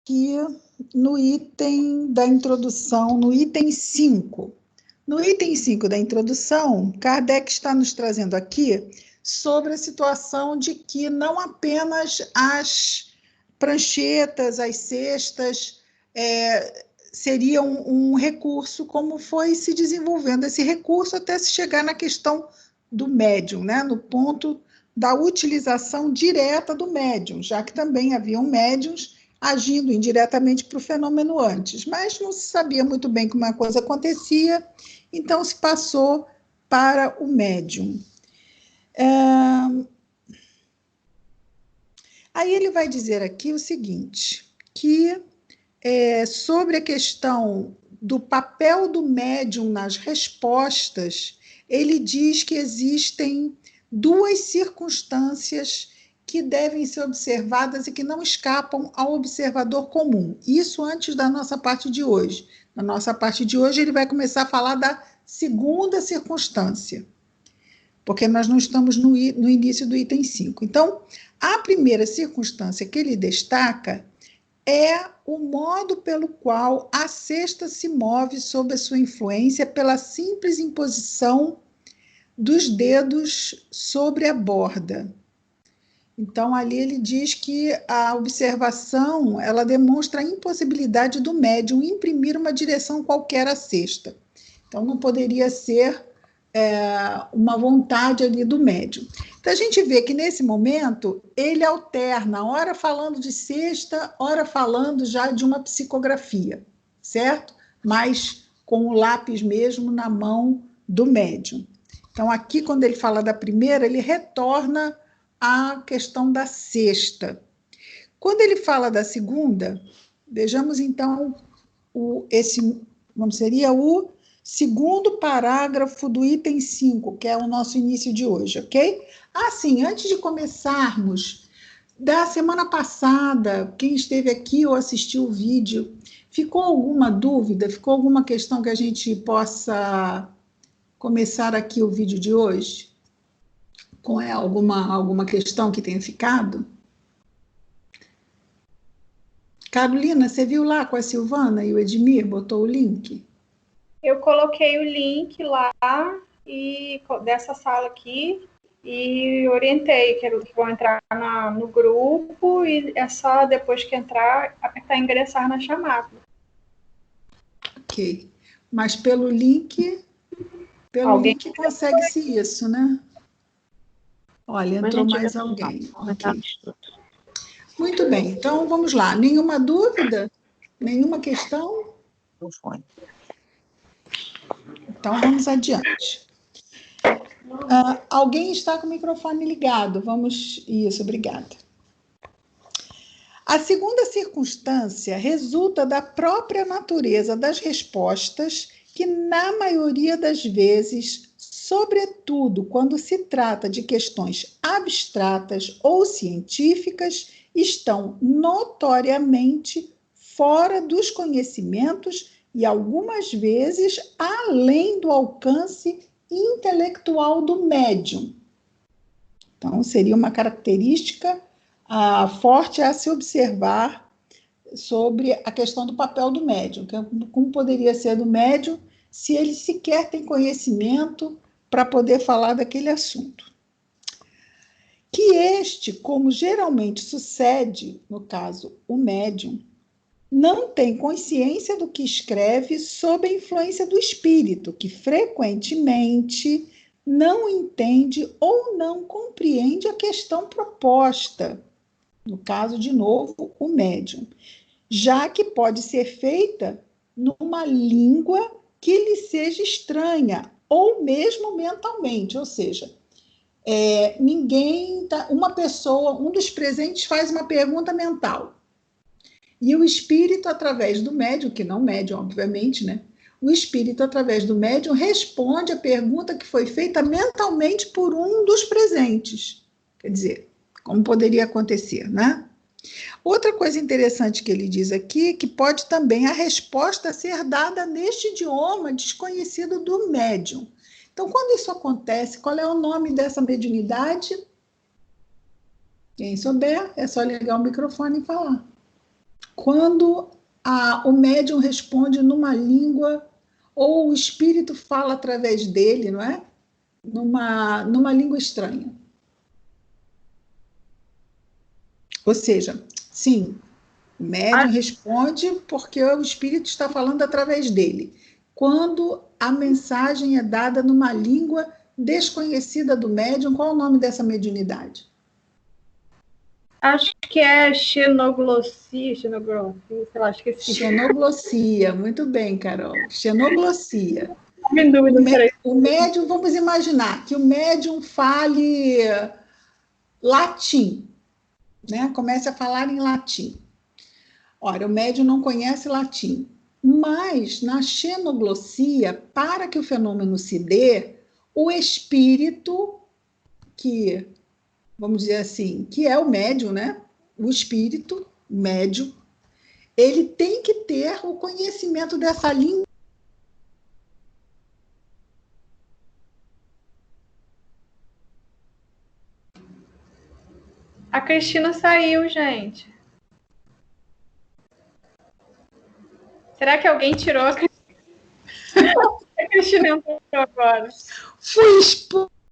aqui no item da introdução, no item 5. No item 5 da introdução, Kardec está nos trazendo aqui sobre a situação de que não apenas as pranchetas, as cestas, seriam um recurso, como foi se desenvolvendo esse recurso até se chegar na questão do médium, né? No ponto da utilização direta do médium, já que também haviam médiums agindo indiretamente para o fenômeno antes, mas não se sabia muito bem como a coisa acontecia, então se passou para o médium. Aí ele vai dizer aqui o seguinte, que sobre a questão do papel do médium nas respostas, ele diz que existem duas circunstâncias que devem ser observadas e que não escapam ao observador comum. Isso antes da nossa parte de hoje. Na nossa parte de hoje, ele vai começar a falar da segunda circunstância, porque nós não estamos no início do item 5. Então, a primeira circunstância que ele destaca é o modo pelo qual a cesta se move sob a sua influência pela simples imposição dos dedos sobre a borda. Então, ali ele diz que a observação, ela demonstra a impossibilidade do médium imprimir uma direção qualquer à cesta. Então, não poderia ser uma vontade ali do médium. Então, a gente vê que, nesse momento, ele alterna, ora falando de cesta, ora falando já de uma psicografia, certo? Mas com o lápis mesmo na mão do médium. Então, aqui, quando ele fala da primeira, ele retorna à questão da cesta. Quando ele fala da segunda, vejamos, então, seria o segundo parágrafo do item 5, que é o nosso início de hoje, ok? Assim, antes de começarmos, da semana passada, quem esteve aqui ou assistiu o vídeo, ficou alguma dúvida, ficou alguma questão que a gente possa começar aqui o vídeo de hoje? Com alguma questão que tenha ficado? Carolina, você viu lá com a Silvana e o Edmir, botou o link? Eu coloquei o link lá e dessa sala aqui e orientei que eles vão entrar no grupo e é só depois que entrar, apertar ingressar na chamada. Ok. Mas pelo link link consegue-se isso, né? Olha, entrou mais alguém. Ok. Muito bem, então vamos lá. Nenhuma dúvida? Nenhuma questão? Não foi. Então vamos adiante. Alguém está com o microfone ligado? Isso, obrigada. A segunda circunstância resulta da própria natureza das respostas, que, na maioria das vezes, sobretudo quando se trata de questões abstratas ou científicas, estão notoriamente fora dos conhecimentos e, algumas vezes, além do alcance intelectual do médium. Então, seria uma característica forte a se observar sobre a questão do papel do médium, como poderia ser do médium se ele sequer tem conhecimento para poder falar daquele assunto. Que este, como geralmente sucede, no caso, o médium, não tem consciência do que escreve sob a influência do espírito, que frequentemente não entende ou não compreende a questão proposta. No caso, de novo, o médium, já que pode ser feita numa língua que lhe seja estranha, ou mesmo mentalmente, ou seja, uma pessoa, um dos presentes faz uma pergunta mental, e o espírito, através do médium, que não médium, obviamente, né? O espírito, através do médium, responde a pergunta que foi feita mentalmente por um dos presentes. Quer dizer, como poderia acontecer, né? Outra coisa interessante que ele diz aqui, que pode também a resposta ser dada neste idioma desconhecido do médium. Então, quando isso acontece, qual é o nome dessa mediunidade? Quem souber, é só ligar o microfone e falar. quando o médium responde numa língua, ou o espírito fala através dele, não é? Numa língua estranha. Ou seja, sim, o médium responde porque o espírito está falando através dele. Quando a mensagem é dada numa língua desconhecida do médium, qual é o nome dessa mediunidade? Acho que é xenoglossia, sei lá, esqueci. Xenoglossia, muito bem, Carol. Xenoglossia. Em dúvida, peraí. O médium, vamos imaginar que o médium fale latim, né? Comece a falar em latim. Ora, o médium não conhece latim, mas na xenoglossia, para que o fenômeno se dê, o espírito, que, vamos dizer assim, que é o médium, né? O espírito médium, ele tem que ter o conhecimento dessa língua. A Cristina saiu, gente. Será que alguém tirou a Cristina? A Cristina entrou agora. Fui expulsa